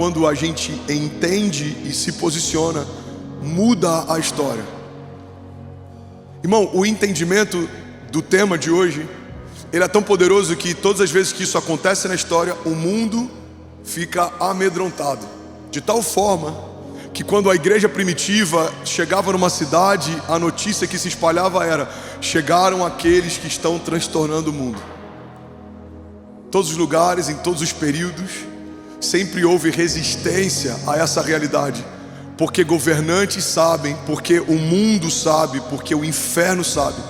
quando a gente entende e se posiciona, muda a história. Irmão, o entendimento do tema de hoje, ele é tão poderoso que todas as vezes que isso acontece na história, o mundo fica amedrontado. De tal forma que quando a igreja primitiva chegava numa cidade, a notícia que se espalhava era: chegaram aqueles que estão transtornando o mundo. Todos os lugares, em todos os períodos, sempre houve resistência a essa realidade, porque governantes sabem, porque o mundo sabe, porque o inferno sabe,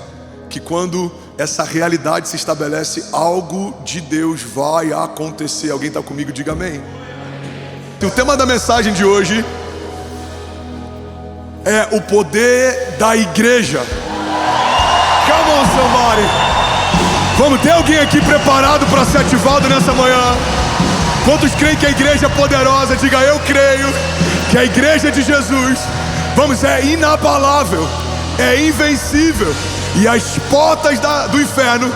que quando essa realidade se estabelece, algo de Deus vai acontecer. Alguém está comigo? Diga amém. E o tema da mensagem de hoje é o poder da igreja. Come on, somebody. Vamos, tem alguém aqui preparado para ser ativado nessa manhã? Quantos creem que a igreja é poderosa? Diga: eu creio que a igreja de Jesus, vamos, é inabalável, é invencível, e as portas do inferno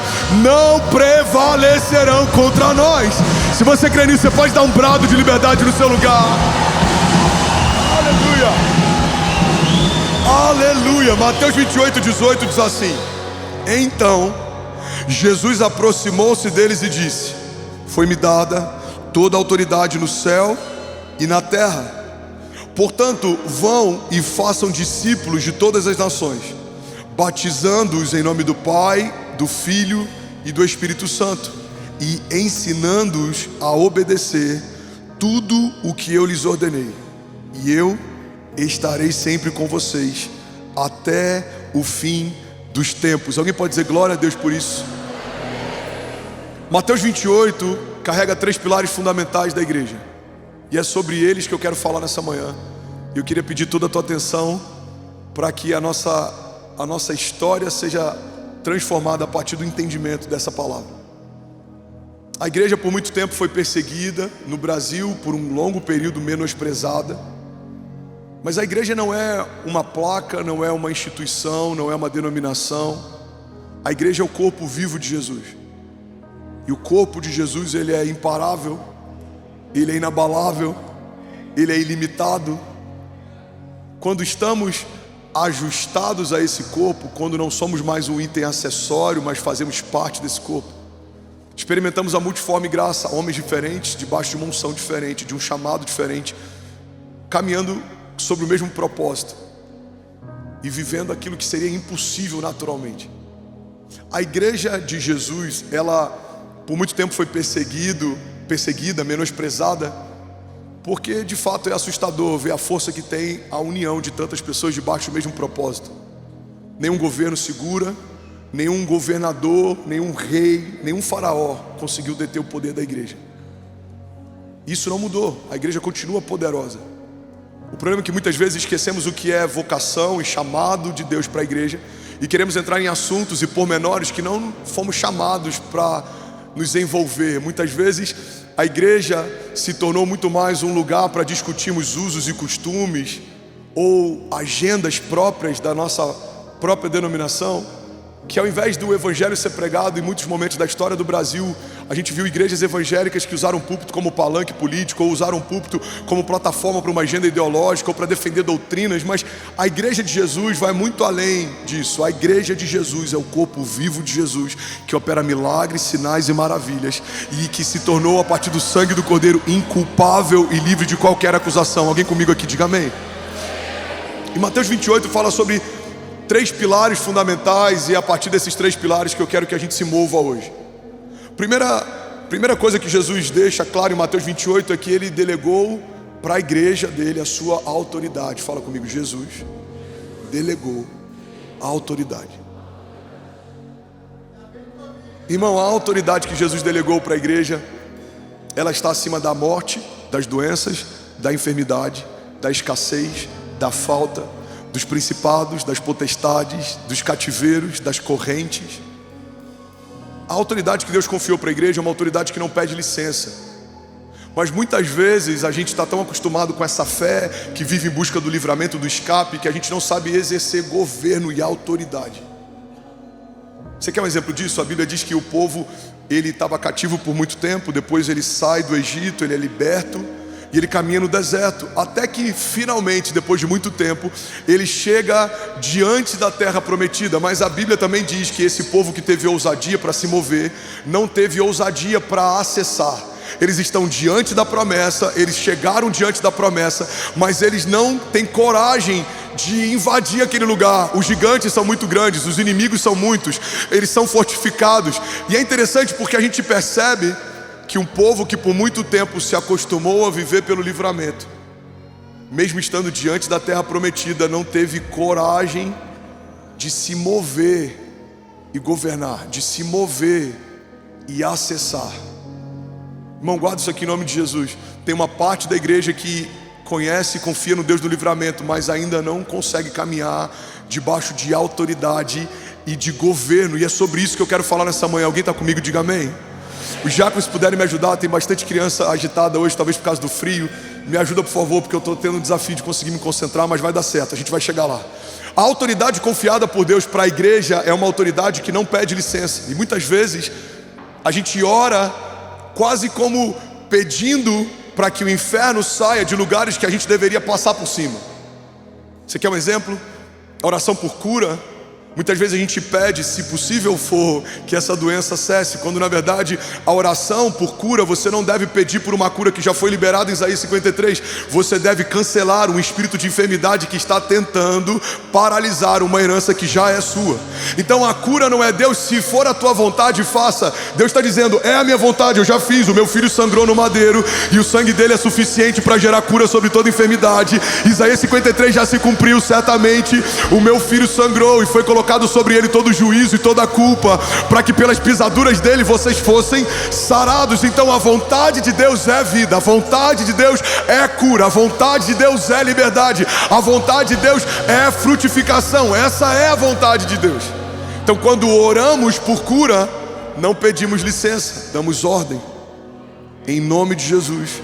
não prevalecerão contra nós. Se você crê nisso, você pode dar um brado de liberdade no seu lugar. Aleluia. Aleluia. Mateus 28:18 diz assim: então Jesus aproximou-se deles e disse: foi-me dada toda a autoridade no céu e na terra. Portanto, vão e façam discípulos de todas as nações, batizando-os em nome do Pai, do Filho e do Espírito Santo, e ensinando-os a obedecer tudo o que eu lhes ordenei. E eu estarei sempre com vocês até o fim dos tempos. Alguém pode dizer glória a Deus por isso? Mateus 28 carrega 3 pilares fundamentais da igreja, e é sobre eles que eu quero falar nessa manhã. Eu queria pedir toda a tua atenção para que a nossa história seja transformada a partir do entendimento dessa palavra. A igreja por muito tempo foi perseguida no Brasil, por um longo período menosprezada. Mas a igreja não é uma placa, não é uma instituição, não é uma denominação. A igreja é o corpo vivo de Jesus. E o corpo de Jesus, ele é imparável, ele é inabalável, ele é ilimitado. Quando estamos ajustados a esse corpo, quando não somos mais um item acessório, mas fazemos parte desse corpo, experimentamos a multiforme graça, homens diferentes, debaixo de uma unção diferente, de um chamado diferente, caminhando sobre o mesmo propósito e vivendo aquilo que seria impossível naturalmente. A igreja de Jesus, ela por muito tempo foi perseguida, menosprezada, porque de fato é assustador ver a força que tem a união de tantas pessoas debaixo do mesmo propósito. Nenhum governo segura, nenhum governador, nenhum rei, nenhum faraó conseguiu deter o poder da igreja. Isso não mudou, a igreja continua poderosa. O problema é que muitas vezes esquecemos o que é vocação e chamado de Deus para a igreja, e queremos entrar em assuntos e pormenores que não fomos chamados para nos envolver. Muitas vezes a igreja se tornou muito mais um lugar para discutirmos usos e costumes ou agendas próprias da nossa própria denominação, que ao invés do evangelho ser pregado, em muitos momentos da história do Brasil, a gente viu igrejas evangélicas que usaram o púlpito como palanque político, ou usaram o púlpito como plataforma para uma agenda ideológica, ou para defender doutrinas. Mas a igreja de Jesus vai muito além disso. A igreja de Jesus é o corpo vivo de Jesus, que opera milagres, sinais e maravilhas, e que se tornou, a partir do sangue do Cordeiro, inculpável e livre de qualquer acusação. Alguém comigo aqui, diga amém. E Mateus 28 fala sobre 3 pilares fundamentais, e é a partir desses 3 pilares que eu quero que a gente se mova hoje. Primeira coisa que Jesus deixa claro em Mateus 28 é que ele delegou para a igreja dele a sua autoridade. Fala comigo: Jesus delegou a autoridade. Irmão, a autoridade que Jesus delegou para a igreja, ela está acima da morte, das doenças, da enfermidade, da escassez, da falta, dos principados, das potestades, dos cativeiros, das correntes. A autoridade que Deus confiou para a igreja é uma autoridade que não pede licença. Mas muitas vezes a gente está tão acostumado com essa fé que vive em busca do livramento, do escape, que a gente não sabe exercer governo e autoridade. Você quer um exemplo disso? A Bíblia diz que o povo, ele estava cativo por muito tempo, depois ele sai do Egito, ele é liberto, E ele caminha no deserto, até que finalmente, depois de muito tempo, ele chega diante da terra prometida. Mas a Bíblia também diz que esse povo que teve ousadia para se mover, não teve ousadia para acessar. Eles estão diante da promessa, eles chegaram diante da promessa, mas eles não têm coragem de invadir aquele lugar. Os gigantes são muito grandes, os inimigos são muitos, eles são fortificados. E é interessante porque a gente percebe que um povo que por muito tempo se acostumou a viver pelo livramento, mesmo estando diante da terra prometida, não teve coragem de se mover e governar, de se mover e acessar. Irmão, guarda isso aqui em nome de Jesus. Tem uma parte da igreja que conhece e confia no Deus do livramento, mas ainda não consegue caminhar debaixo de autoridade e de governo. E é sobre isso que eu quero falar nessa manhã. Alguém está comigo? Diga amém. Os diáconos, se puderem me ajudar, tem bastante criança agitada hoje, talvez por causa do frio. Me ajuda, por favor, porque eu estou tendo um desafio de conseguir me concentrar, mas vai dar certo, a gente vai chegar lá. A autoridade confiada por Deus para a igreja é uma autoridade que não pede licença. E muitas vezes a gente ora quase como pedindo para que o inferno saia de lugares que a gente deveria passar por cima. Você quer um exemplo? A oração por cura. Muitas vezes a gente pede, se possível for, que essa doença cesse, quando na verdade a oração por cura, você não deve pedir por uma cura que já foi liberada em Isaías 53. Você deve cancelar um espírito de enfermidade que está tentando paralisar uma herança que já é sua. Então a cura não é Deus, se for a tua vontade, faça. Deus está dizendo, é a minha vontade, eu já fiz. O meu filho sangrou no madeiro e o sangue dele é suficiente para gerar cura sobre toda enfermidade. Isaías 53 já se cumpriu, certamente o meu filho sangrou e foi colocado sobre ele todo o juízo e toda a culpa, para que pelas pisaduras dele vocês fossem sarados. Então a vontade de Deus é vida, a vontade de Deus é cura, a vontade de Deus é liberdade, a vontade de Deus é frutificação. Essa é a vontade de Deus. Então quando oramos por cura, não pedimos licença, damos ordem em nome de Jesus,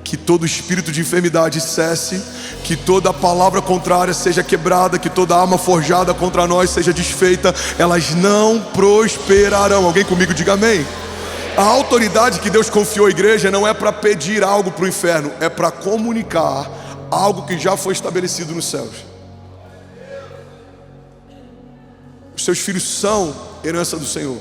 que todo espírito de enfermidade cesse, que toda palavra contrária seja quebrada, que toda arma forjada contra nós seja desfeita, elas não prosperarão. Alguém comigo diga amém. A autoridade que Deus confiou à igreja não é para pedir algo para o inferno, é para comunicar algo que já foi estabelecido nos céus. Os seus filhos são herança do Senhor.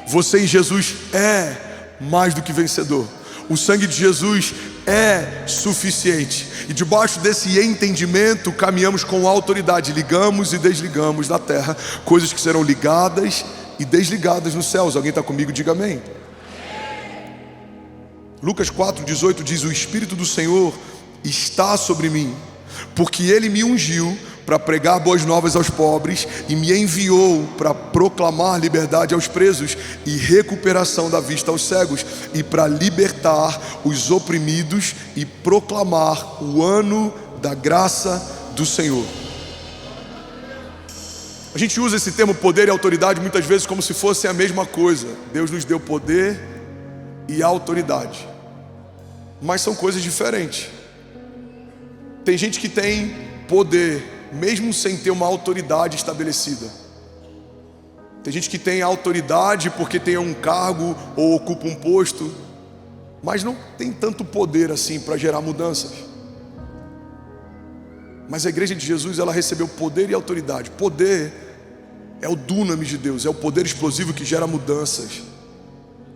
Você em Jesus é mais do que vencedor. O sangue de Jesus é suficiente. E debaixo desse entendimento caminhamos com autoridade. Ligamos e desligamos na terra coisas que serão ligadas e desligadas nos céus. Alguém está comigo? Diga amém. Lucas 4,18 diz: o Espírito do Senhor está sobre mim, porque Ele me ungiu para pregar boas novas aos pobres e me enviou para proclamar liberdade aos presos e recuperação da vista aos cegos, e para libertar os oprimidos e proclamar o ano da graça do Senhor. A gente usa esse termo poder e autoridade muitas vezes como se fossem a mesma coisa. Deus nos deu poder e autoridade, mas são coisas diferentes. Tem gente que tem poder mesmo sem ter uma autoridade estabelecida. Tem gente que tem autoridade porque tem um cargo ou ocupa um posto, mas não tem tanto poder assim para gerar mudanças. Mas a igreja de Jesus, ela recebeu poder e autoridade. Poder é o dunamis de Deus, é o poder explosivo que gera mudanças.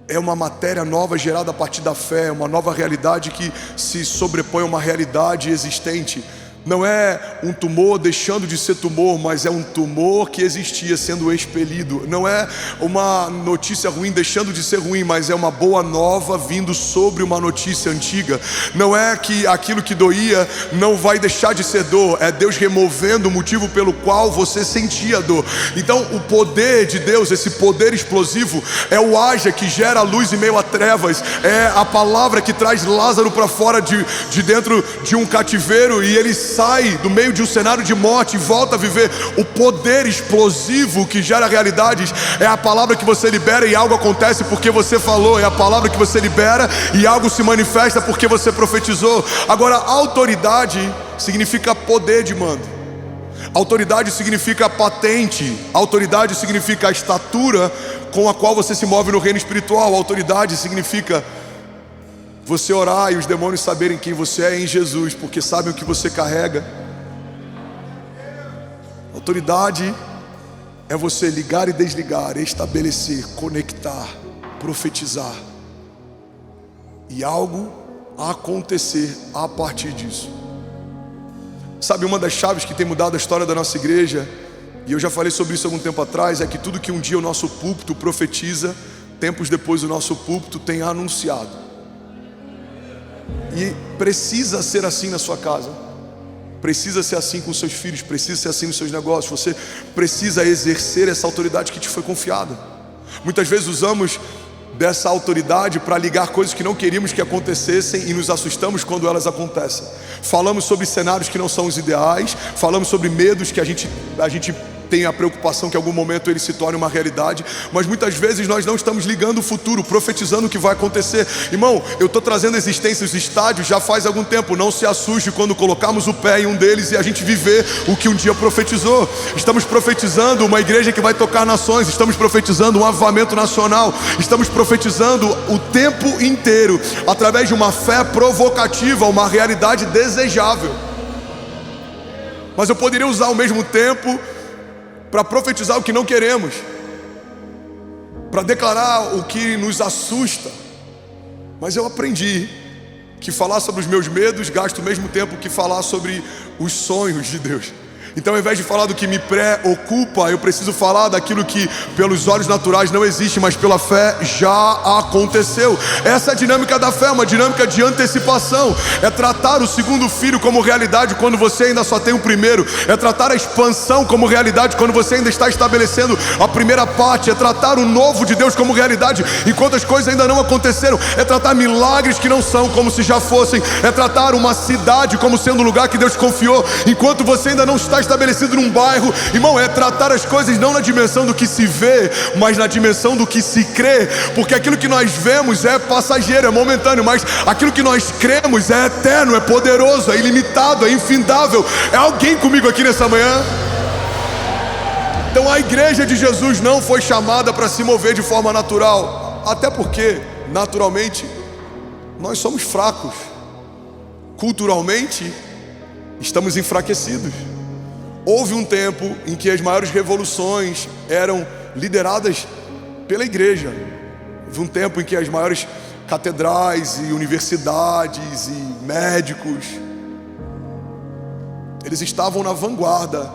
É uma matéria nova gerada a partir da fé, é uma nova realidade que se sobrepõe a uma realidade existente. Não é um tumor deixando de ser tumor, mas é um tumor que existia sendo expelido. Não é uma notícia ruim deixando de ser ruim, mas é uma boa nova vindo sobre uma notícia antiga. Não é que aquilo que doía não vai deixar de ser dor, é Deus removendo o motivo pelo qual você sentia dor. Então o poder de Deus, esse poder explosivo, é o haja que gera luz em meio a trevas. É a palavra que traz Lázaro para fora de dentro de um cativeiro e ele sai do meio de um cenário de morte e volta a viver. O poder explosivo que gera realidades é a palavra que você libera e algo acontece porque você falou. É a palavra que você libera e algo se manifesta porque você profetizou. Agora, autoridade significa poder de mando. Autoridade significa patente. Autoridade significa a estatura com a qual você se move no reino espiritual. Autoridade significa Você orar e os demônios saberem quem você é em Jesus, porque sabem o que você carrega. Autoridade é você ligar e desligar, estabelecer, conectar, profetizar, e algo acontecer a partir disso. Sabe, uma das chaves que tem mudado a história da nossa igreja, e eu já falei sobre isso algum tempo atrás, é que tudo que um dia o nosso púlpito profetiza, tempos depois o nosso púlpito tem anunciado. E precisa ser assim na sua casa, precisa ser assim com seus filhos, precisa ser assim nos seus negócios. Você precisa exercer essa autoridade que te foi confiada. Muitas vezes usamos dessa autoridade para ligar coisas que não queríamos que acontecessem e nos assustamos quando elas acontecem. Falamos sobre cenários que não são os ideais, falamos sobre medos que a gente tem a preocupação que em algum momento ele se torne uma realidade, mas muitas vezes nós não estamos ligando o futuro, profetizando o que vai acontecer. Irmão, eu estou trazendo existência aos estádios já faz algum tempo. Não se assuste quando colocarmos o pé em um deles e a gente viver o que um dia profetizou. Estamos profetizando uma igreja que vai tocar nações, estamos profetizando um avivamento nacional, estamos profetizando o tempo inteiro através de uma fé provocativa, uma realidade desejável. Mas eu poderia usar ao mesmo tempo para profetizar o que não queremos, para declarar o que nos assusta. Mas eu aprendi que falar sobre os meus medos gasta o mesmo tempo que falar sobre os sonhos de Deus. Então, ao invés de falar do que me preocupa, eu preciso falar daquilo que pelos olhos naturais não existe, mas pela fé já aconteceu. Essa é a dinâmica da fé, uma dinâmica de antecipação. É tratar o segundo filho como realidade quando você ainda só tem o primeiro. É tratar a expansão como realidade quando você ainda está estabelecendo a primeira parte. É tratar o novo de Deus como realidade enquanto as coisas ainda não aconteceram. É tratar milagres que não são como se já fossem. É tratar uma cidade como sendo um lugar que Deus confiou enquanto você ainda não está estabelecido num bairro. Irmão, é tratar as coisas não na dimensão do que se vê, mas na dimensão do que se crê, porque aquilo que nós vemos é passageiro, é momentâneo, mas aquilo que nós cremos é eterno, é poderoso, é ilimitado, é infindável. É alguém comigo aqui nessa manhã? Então a igreja de Jesus não foi chamada para se mover de forma natural, até porque naturalmente nós somos fracos, culturalmente estamos enfraquecidos. Houve um tempo em que as maiores revoluções eram lideradas pela igreja. Houve um tempo em que as maiores catedrais e universidades e médicos, eles estavam na vanguarda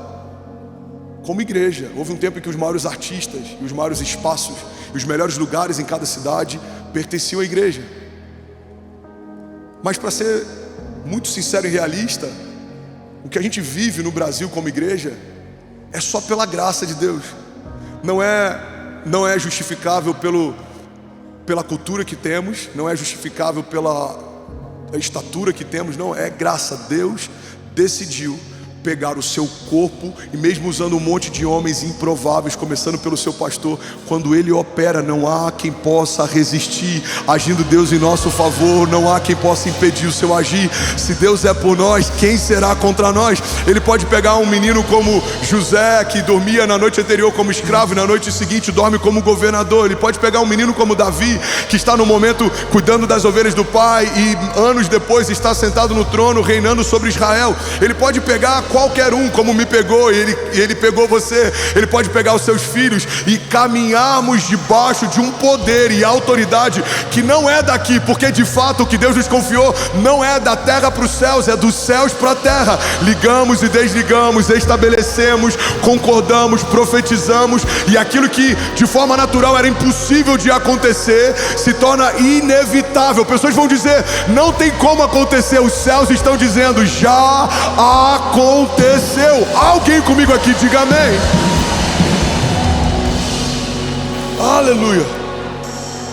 como igreja. Houve um tempo em que os maiores artistas e os maiores espaços e os melhores lugares em cada cidade pertenciam à igreja. Mas, para ser muito sincero e realista, o que a gente vive no Brasil como igreja é só pela graça de Deus. Não é justificável pela cultura que temos, não é justificável pela estatura que temos, não, é graça. Deus decidiu pegar o seu corpo, e mesmo usando um monte de homens improváveis, começando pelo seu pastor, quando ele opera, não há quem possa resistir. Agindo Deus em nosso favor, não há quem possa impedir o seu agir. Se Deus é por nós, quem será contra nós? Ele pode pegar um menino como José, que dormia na noite anterior como escravo e na noite seguinte dorme como governador. Ele pode pegar um menino como Davi, que está no momento cuidando das ovelhas do pai e anos depois está sentado no trono reinando sobre Israel. Ele pode pegar qualquer um, como me pegou, e ele pegou você. Ele pode pegar os seus filhos e caminharmos debaixo de um poder e autoridade que não é daqui, porque de fato o que Deus nos confiou não é da terra para os céus, é dos céus para a terra. Ligamos e desligamos, estabelecemos, concordamos, profetizamos, e aquilo que de forma natural era impossível de acontecer se torna inevitável. Pessoas vão dizer, não tem como acontecer. Os céus estão dizendo, já aconteceu. Alguém comigo aqui, diga amém. Aleluia.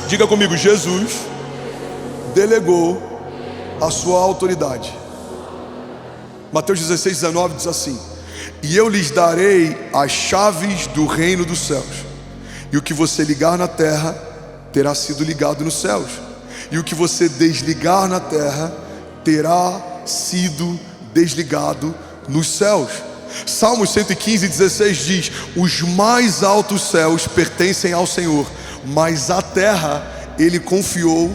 Diga comigo, Jesus delegou a sua autoridade. Mateus 16:19 diz assim: e eu lhes darei as chaves do reino dos céus, e o que você ligar na terra terá sido ligado nos céus, e o que você desligar na terra terá sido desligado nos céus. Salmos 115:16 diz: os mais altos céus pertencem ao Senhor, mas a terra Ele confiou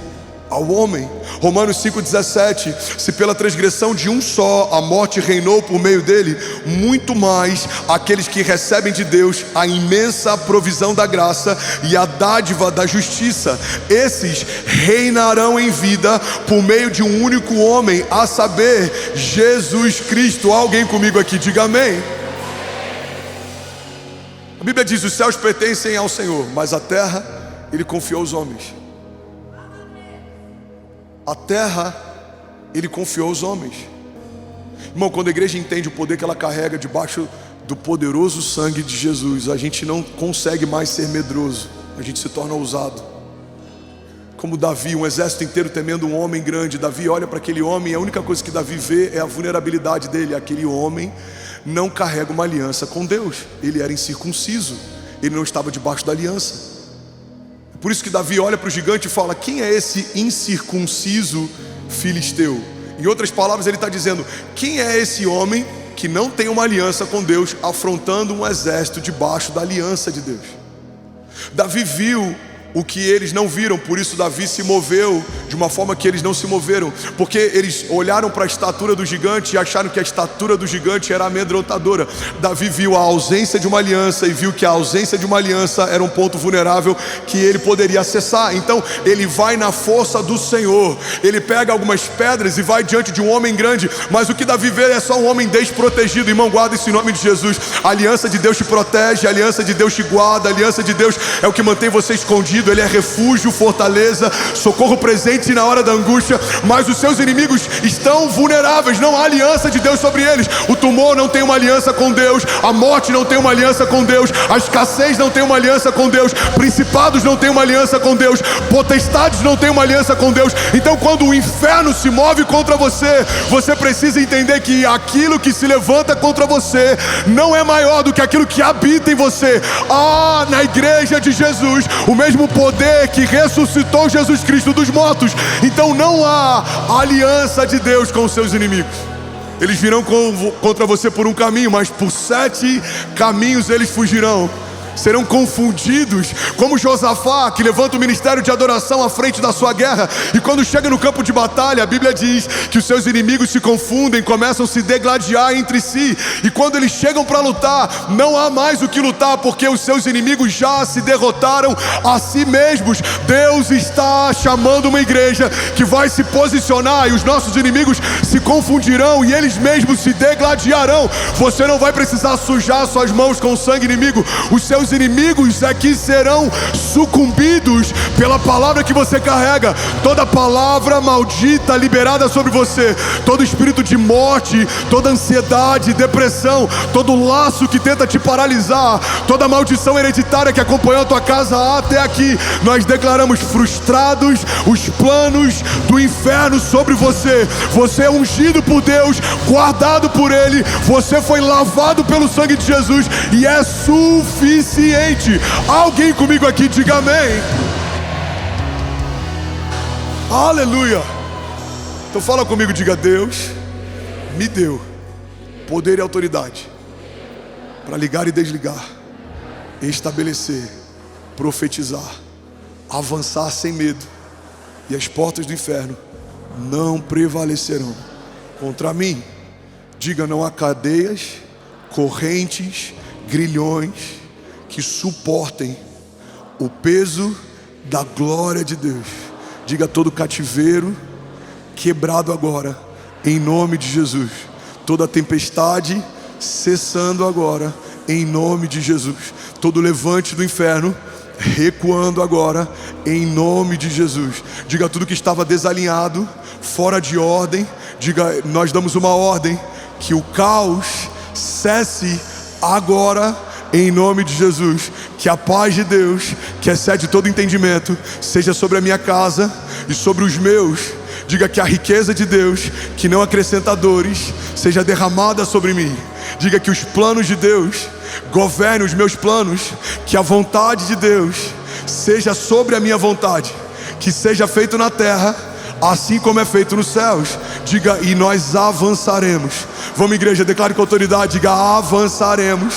ao homem. Romanos 5,17: se pela transgressão de um só a morte reinou por meio dele, muito mais aqueles que recebem de Deus a imensa provisão da graça e a dádiva da justiça, esses reinarão em vida por meio de um único homem, a saber, Jesus Cristo. Alguém comigo aqui, diga amém. A Bíblia diz: os céus pertencem ao Senhor, mas a terra Ele confiou aos homens. A terra Ele confiou aos homens. Irmão, quando a igreja entende o poder que ela carrega debaixo do poderoso sangue de Jesus, a gente não consegue mais ser medroso, a gente se torna ousado. Como Davi, um exército inteiro temendo um homem grande. Davi olha para aquele homem e a única coisa que Davi vê é a vulnerabilidade dele. Aquele homem não carrega uma aliança com Deus, ele era incircunciso, ele não estava debaixo da aliança. Por isso que Davi olha para o gigante e fala: quem é esse incircunciso filisteu? Em outras palavras, ele está dizendo: quem é esse homem que não tem uma aliança com Deus, afrontando um exército debaixo da aliança de Deus? Davi viu o que eles não viram, por isso Davi se moveu de uma forma que eles não se moveram, porque eles olharam para a estatura do gigante e acharam que a estatura do gigante era amedrontadora. Davi viu a ausência de uma aliança e viu que a ausência de uma aliança era um ponto vulnerável que ele poderia acessar. Então ele vai na força do Senhor, ele pega algumas pedras e vai diante de um homem grande, mas o que Davi vê é só um homem desprotegido. Irmão, guarda isso em nome de Jesus. A aliança de Deus te protege, a aliança de Deus te guarda, a aliança de Deus é o que mantém você escondido. Ele é refúgio, fortaleza, socorro presente na hora da angústia. Mas os seus inimigos estão vulneráveis, não há aliança de Deus sobre eles. O tumor não tem uma aliança com Deus, a morte não tem uma aliança com Deus, a escassez não tem uma aliança com Deus, principados não tem uma aliança com Deus, potestades não tem uma aliança com Deus. Então quando o inferno se move contra você, você precisa entender que aquilo que se levanta contra você não é maior do que aquilo que habita em você. Na igreja de Jesus, o mesmo poder que ressuscitou Jesus Cristo dos mortos. Então não há aliança de Deus com os seus inimigos. Eles virão contra você por um caminho, mas por 7 caminhos eles fugirão. Serão confundidos, como Josafá, que levanta o ministério de adoração à frente da sua guerra, e quando chega no campo de batalha, a Bíblia diz que os seus inimigos se confundem, começam a se degladiar entre si, e quando eles chegam para lutar, não há mais o que lutar, porque os seus inimigos já se derrotaram a si mesmos. Deus está chamando uma igreja que vai se posicionar, e os nossos inimigos se confundirão, e eles mesmos se degladiarão. Você não vai precisar sujar suas mãos com o sangue inimigo. Os seus inimigos aqui serão sucumbidos pela palavra que você carrega. Toda palavra maldita liberada sobre você, todo espírito de morte, toda ansiedade, depressão, todo laço que tenta te paralisar, toda maldição hereditária que acompanhou a tua casa até aqui, nós declaramos frustrados os planos do inferno sobre você. Você é ungido por Deus, guardado por Ele, você foi lavado pelo sangue de Jesus e é suficiente. Alguém comigo aqui, diga amém. Aleluia. Então fala comigo, diga: Deus me deu poder e autoridade para ligar e desligar, estabelecer, profetizar, avançar sem medo, e as portas do inferno não prevalecerão contra mim. Diga: não há cadeias, correntes, grilhões que suportem o peso da glória de Deus. Diga: todo cativeiro quebrado agora, em nome de Jesus. Toda tempestade cessando agora, em nome de Jesus. Todo levante do inferno recuando agora, em nome de Jesus. Diga: tudo que estava desalinhado, fora de ordem, diga: nós damos uma ordem, que o caos cesse agora, em nome de Jesus. Que a paz de Deus, que excede todo entendimento, seja sobre a minha casa e sobre os meus. Diga: que a riqueza de Deus, que não acrescenta dores, seja derramada sobre mim. Diga: que os planos de Deus governem os meus planos. Que a vontade de Deus seja sobre a minha vontade. Que seja feito na terra, assim como é feito nos céus. Diga: e nós avançaremos. Vamos, igreja, declare com autoridade. Diga: avançaremos.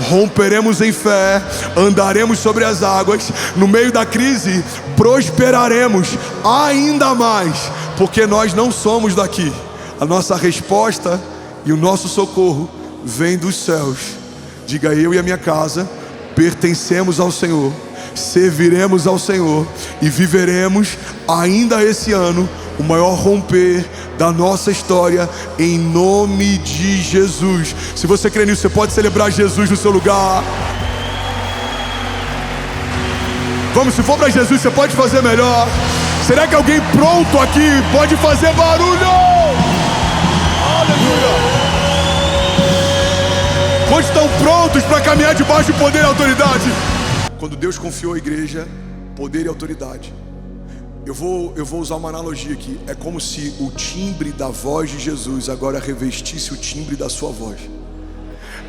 romperemos em fé, andaremos sobre as águas. No meio da crise, prosperaremos ainda mais, porque nós não somos daqui. A nossa resposta e o nosso socorro vem dos céus. Diga: eu e a minha casa pertencemos ao Senhor, serviremos ao Senhor e viveremos ainda esse ano o maior romper da nossa história, em nome de Jesus. Se você crê nisso, você pode celebrar Jesus no seu lugar. Vamos, se for para Jesus, você pode fazer melhor. Será que alguém pronto aqui pode fazer barulho? Aleluia! Quantos estão prontos para caminhar debaixo de poder e autoridade? Quando Deus confiou à igreja poder e autoridade, eu vou usar uma analogia aqui. É como se o timbre da voz de Jesus agora revestisse o timbre da sua voz.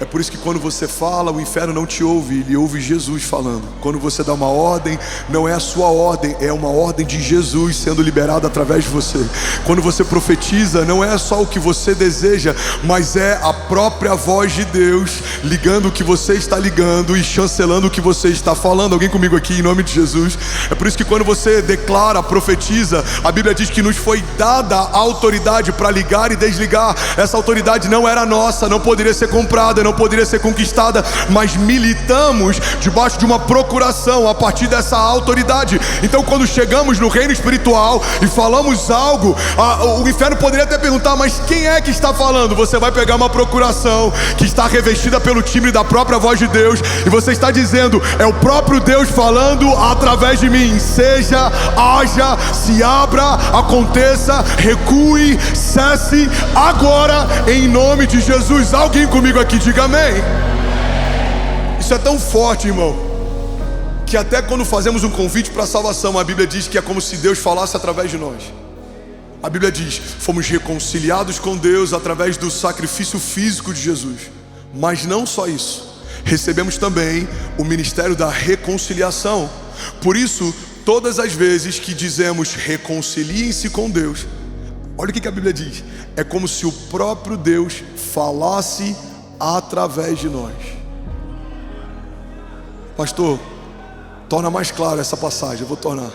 É por isso que quando você fala, o inferno não te ouve, ele ouve Jesus falando. Quando você dá uma ordem, não é a sua ordem, é uma ordem de Jesus sendo liberada através de você. Quando você profetiza, não é só o que você deseja, mas é a própria voz de Deus ligando o que você está ligando e chancelando o que você está falando. Alguém comigo aqui, em nome de Jesus? É por isso que quando você declara, profetiza, a Bíblia diz que nos foi dada a autoridade para ligar e desligar. Essa autoridade não era nossa, não poderia ser comprada, não poderia ser conquistada, mas militamos debaixo de uma procuração a partir dessa autoridade. Então, quando chegamos no reino espiritual e falamos algo, o inferno poderia até perguntar: mas quem é que está falando? Você vai pegar uma procuração que está revestida pelo timbre da própria voz de Deus, e você está dizendo: é o próprio Deus falando através de mim. Seja, haja, se abra, aconteça, recue, cesse agora, em nome de Jesus. Alguém comigo aqui, diga amém. Isso é tão forte, irmão, que até quando fazemos um convite para a salvação, a Bíblia diz que é como se Deus falasse através de nós. A Bíblia diz: fomos reconciliados com Deus através do sacrifício físico de Jesus. Mas não só isso, recebemos também o ministério da reconciliação. Por isso, todas as vezes que dizemos reconciliem-se com Deus, olha o que a Bíblia diz: é como se o próprio Deus falasse através de nós. Pastor, torna mais claro essa passagem. Eu vou tornar.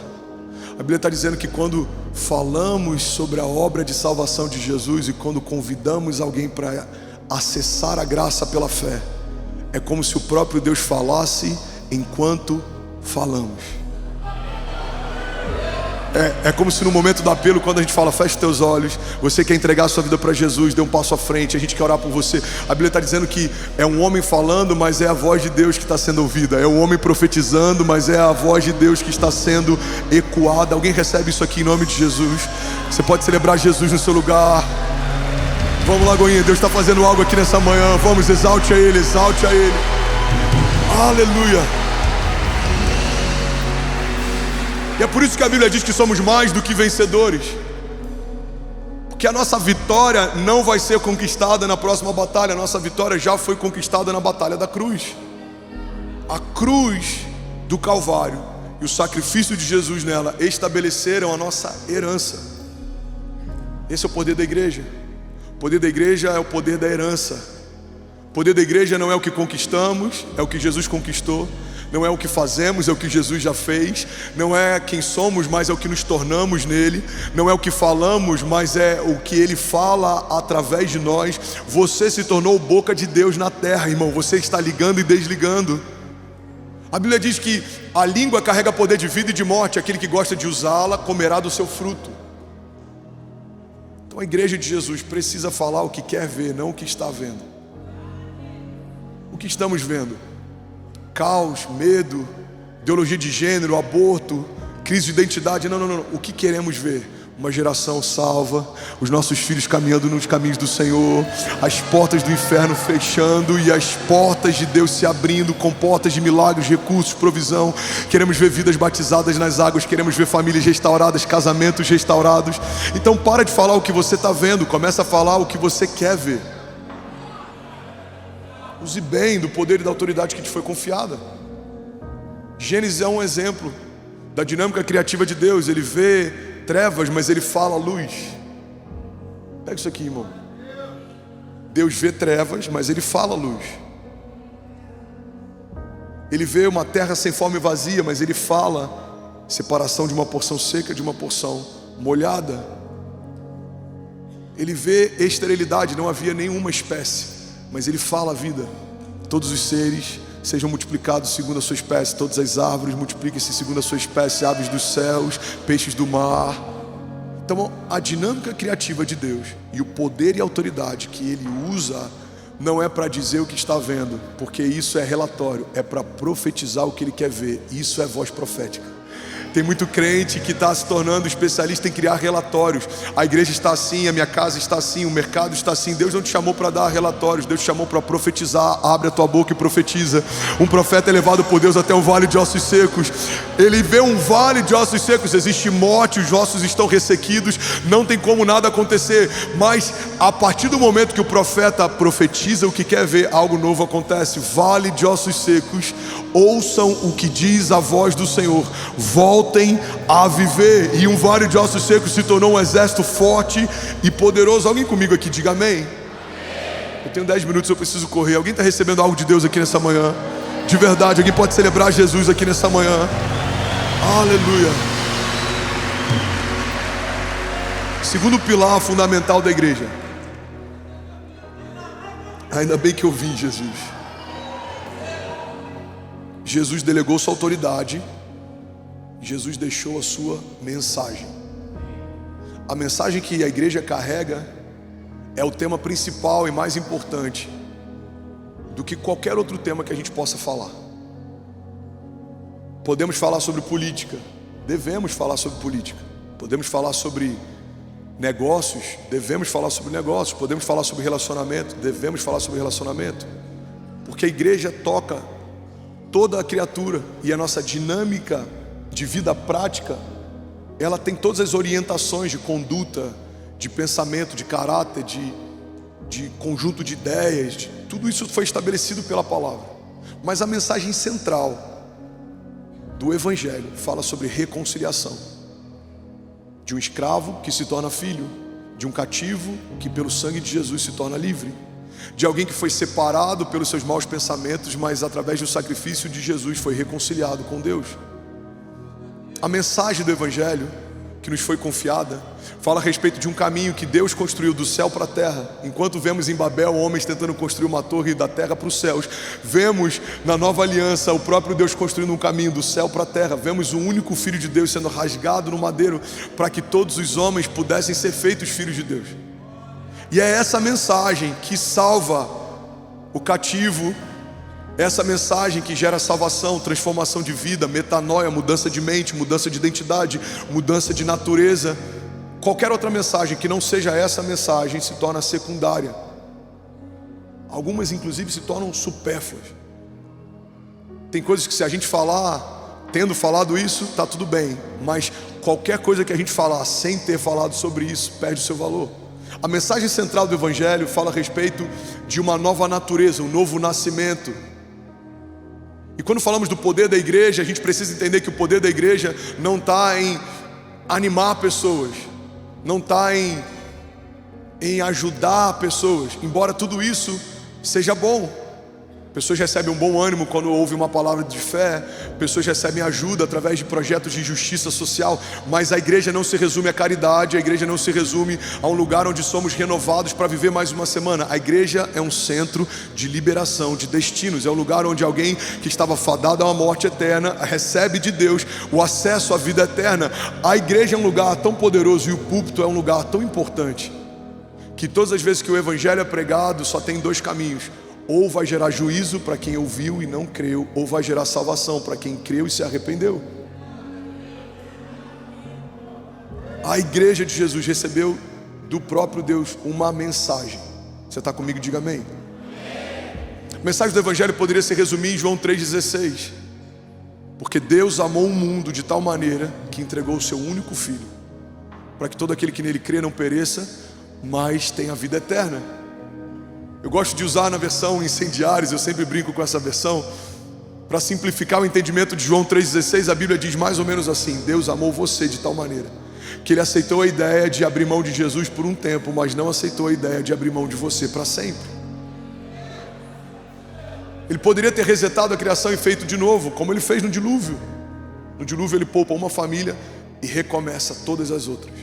A Bíblia está dizendo que quando falamos sobre a obra de salvação de Jesus e quando convidamos alguém para acessar a graça pela fé, é como se o próprio Deus falasse enquanto falamos. É como se no momento do apelo, quando a gente fala: feche teus olhos, você quer entregar a sua vida para Jesus, dê um passo à frente, a gente quer orar por você. A Bíblia está dizendo que é um homem falando, mas é a voz de Deus que está sendo ouvida. É um homem profetizando, mas é a voz de Deus que está sendo ecoada. Alguém recebe isso aqui em nome de Jesus? Você pode celebrar Jesus no seu lugar. Vamos lá, Goinha, Deus está fazendo algo aqui nessa manhã. Vamos, exalte a Ele, exalte a Ele. Aleluia. E é por isso que a Bíblia diz que somos mais do que vencedores, porque a nossa vitória não vai ser conquistada na próxima batalha. A nossa vitória já foi conquistada na batalha da cruz. A cruz do Calvário e o sacrifício de Jesus nela estabeleceram a nossa herança. Esse é o poder da igreja. O poder da igreja é o poder da herança. O poder da igreja não é o que conquistamos, é o que Jesus conquistou. Não é o que fazemos, é o que Jesus já fez. Não é quem somos, mas é o que nos tornamos nele. Não é o que falamos, mas é o que ele fala através de nós. Você se tornou boca de Deus na terra, irmão. Você está ligando e desligando. A Bíblia diz que a língua carrega poder de vida e de morte. Aquele que gosta de usá-la comerá do seu fruto. Então a igreja de Jesus precisa falar o que quer ver, não o que está vendo. O que estamos vendo? Caos, medo, ideologia de gênero, aborto, crise de identidade. Não. O que queremos ver? Uma geração salva, os nossos filhos caminhando nos caminhos do Senhor, as portas do inferno fechando e as portas de Deus se abrindo com portas de milagres, recursos, provisão. Queremos ver vidas batizadas nas águas, queremos ver famílias restauradas, casamentos restaurados. Então para de falar o que você está vendo, começa a falar o que você quer ver. Use bem do poder e da autoridade que te foi confiada. Gênesis é um exemplo da dinâmica criativa de Deus. Ele vê trevas, mas ele fala luz. Pega isso aqui, irmão. Deus vê trevas, mas ele fala luz. Ele vê uma terra sem forma e vazia, mas ele fala separação de uma porção seca de uma porção molhada. Ele vê esterilidade, não havia nenhuma espécie, mas ele fala a vida. Todos os seres sejam multiplicados segundo a sua espécie, todas as árvores multipliquem-se segundo a sua espécie, aves dos céus, peixes do mar. Então a dinâmica criativa de Deus e o poder e a autoridade que Ele usa não é para dizer o que está vendo, porque isso é relatório, é para profetizar o que Ele quer ver. Isso é voz profética. Tem muito crente que está se tornando especialista em criar relatórios. A igreja está assim, a minha casa está assim, o mercado está assim. Deus não te chamou para dar relatórios, Deus te chamou para profetizar. Abre a tua boca e profetiza. Um profeta é levado por Deus até um vale de ossos secos. Ele vê um vale de ossos secos, existe morte, os ossos estão ressequidos, não tem como nada acontecer. Mas a partir do momento que o profeta profetiza o que quer ver, algo novo acontece. Vale de ossos secos, ouçam o que diz a voz do Senhor, voltem a viver. E um vale de ossos secos se tornou um exército forte e poderoso. Alguém comigo aqui, diga amém. Eu tenho 10 minutos, eu preciso correr. Alguém está recebendo algo de Deus aqui nessa manhã? De verdade, alguém pode celebrar Jesus aqui nessa manhã? Aleluia. Segundo pilar fundamental da igreja. Ainda bem que eu vim, Jesus. Jesus delegou sua autoridade, Jesus deixou a sua mensagem. A mensagem que a igreja carrega é o tema principal e mais importante do que qualquer outro tema que a gente possa falar. Podemos falar sobre política, devemos falar sobre política. Podemos falar sobre negócios, devemos falar sobre negócios. Podemos falar sobre relacionamento, devemos falar sobre relacionamento. Porque a igreja toca toda a criatura, e a nossa dinâmica de vida prática, ela tem todas as orientações de conduta, de pensamento, de caráter, de conjunto de ideias, tudo isso foi estabelecido pela palavra. Mas a mensagem central do Evangelho fala sobre reconciliação, de um escravo que se torna filho, de um cativo que pelo sangue de Jesus se torna livre, de alguém que foi separado pelos seus maus pensamentos, mas através do sacrifício de Jesus foi reconciliado com Deus. A mensagem do Evangelho que nos foi confiada fala a respeito de um caminho que Deus construiu do céu para a terra. Enquanto vemos em Babel homens tentando construir uma torre da terra para os céus, vemos na nova aliança o próprio Deus construindo um caminho do céu para a terra. Vemos o único Filho de Deus sendo rasgado no madeiro para que todos os homens pudessem ser feitos filhos de Deus. E é essa mensagem que salva o cativo, essa mensagem que gera salvação, transformação de vida, metanoia, mudança de mente, mudança de identidade, mudança de natureza. Qualquer outra mensagem que não seja essa mensagem se torna secundária. Algumas inclusive se tornam supérfluas. Tem coisas que se a gente falar, tendo falado isso, está tudo bem. Mas qualquer coisa que a gente falar sem ter falado sobre isso, perde o seu valor. A mensagem central do Evangelho fala a respeito de uma nova natureza, um novo nascimento. E quando falamos do poder da igreja, a gente precisa entender que o poder da igreja não está em animar pessoas, não está em ajudar pessoas, embora tudo isso seja bom. Pessoas recebem um bom ânimo quando ouvem uma palavra de fé, pessoas recebem ajuda através de projetos de justiça social, mas a igreja não se resume à caridade, a igreja não se resume a um lugar onde somos renovados para viver mais uma semana. A igreja é um centro de liberação de destinos, é um lugar onde alguém que estava fadado a uma morte eterna recebe de Deus o acesso à vida eterna. A igreja é um lugar tão poderoso e o púlpito é um lugar tão importante que todas as vezes que o evangelho é pregado só tem dois caminhos: ou vai gerar juízo para quem ouviu e não creu, ou vai gerar salvação para quem creu e se arrependeu. A igreja de Jesus recebeu do próprio Deus uma mensagem. Você está comigo? Diga amém. A mensagem do Evangelho poderia se resumir em João 3,16. Porque Deus amou o mundo de tal maneira que entregou o seu único Filho, para que todo aquele que nele crê não pereça, mas tenha vida eterna. Eu gosto de usar na versão Incendiários, eu sempre brinco com essa versão, para simplificar o entendimento de João 3,16. A Bíblia diz mais ou menos assim: Deus amou você de tal maneira que Ele aceitou a ideia de abrir mão de Jesus por um tempo, mas não aceitou a ideia de abrir mão de você para sempre. Ele poderia ter resetado a criação e feito de novo, como ele fez no dilúvio. No dilúvio ele poupa uma família e recomeça todas as outras.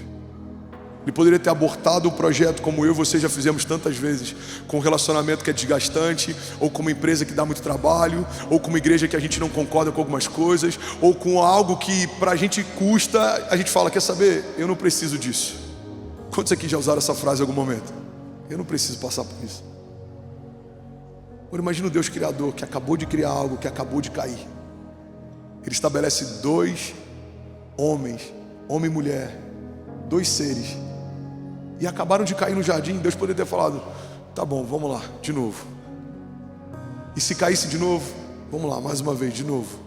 Ele poderia ter abortado o projeto, como eu e você já fizemos tantas vezes, com um relacionamento que é desgastante, ou com uma empresa que dá muito trabalho, ou com uma igreja que a gente não concorda com algumas coisas, ou com algo que pra gente custa, a gente fala, quer saber, eu não preciso disso. Quantos aqui já usaram essa frase em algum momento? Eu não preciso passar por isso. Agora imagina o Deus Criador, que acabou de criar algo, que acabou de cair. Ele estabelece dois homens, homem e mulher, dois seres, e acabaram de cair no jardim. Deus poderia ter falado, tá bom, vamos lá, de novo. E se caísse de novo, vamos lá, mais uma vez, de novo.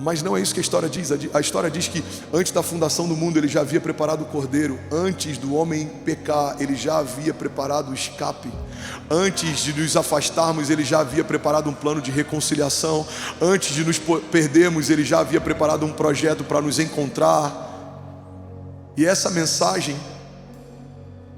Mas não é isso que a história diz. A história diz que antes da fundação do mundo ele já havia preparado o cordeiro. Antes do homem pecar, ele já havia preparado o escape. Antes de nos afastarmos, ele já havia preparado um plano de reconciliação. Antes de nos perdermos, ele já havia preparado um projeto para nos encontrar. E essa mensagem,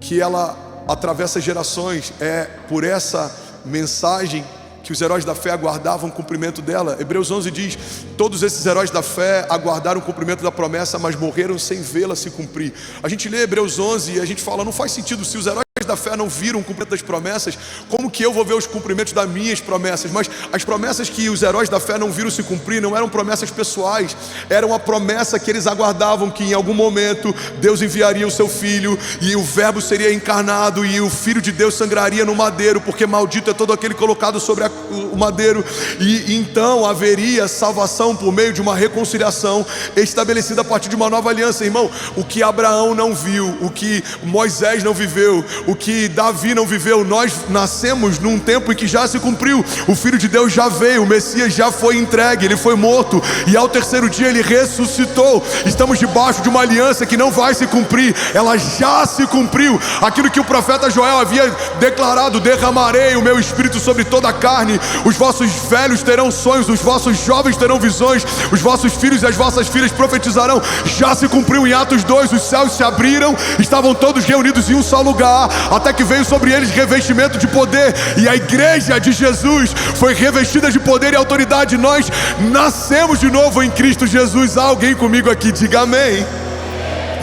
que ela atravessa gerações, é por essa mensagem que os heróis da fé aguardavam o cumprimento dela. Hebreus 11 diz, todos esses heróis da fé aguardaram o cumprimento da promessa, mas morreram sem vê-la se cumprir. A gente lê Hebreus 11 e a gente fala, não faz sentido, se os heróis da fé não viram o cumprimento das promessas, como que eu vou ver os cumprimentos das minhas promessas? Mas as promessas que os heróis da fé não viram se cumprir não eram promessas pessoais, era uma promessa que eles aguardavam, que em algum momento Deus enviaria o seu filho e o verbo seria encarnado e o filho de Deus sangraria no madeiro, porque maldito é todo aquele colocado sobre o madeiro, e então haveria salvação por meio de uma reconciliação estabelecida a partir de uma nova aliança. Irmão, o que Abraão não viu, o que Moisés não viveu, o que Davi não viveu, nós nascemos num tempo em que já se cumpriu. O Filho de Deus já veio, o Messias já foi entregue, ele foi morto e ao terceiro dia ele ressuscitou. Estamos debaixo de uma aliança que não vai se cumprir, ela já se cumpriu. Aquilo que o profeta Joel havia declarado, derramarei o meu espírito sobre toda a carne, os vossos velhos terão sonhos, os vossos jovens terão visões, os vossos filhos e as vossas filhas profetizarão. Já se cumpriu em Atos 2, os céus se abriram, estavam todos reunidos em um só lugar, até que veio sobre eles revestimento de poder, e a igreja de Jesus foi revestida de poder e autoridade. Nós nascemos de novo em Cristo Jesus. Há alguém comigo aqui? Diga amém.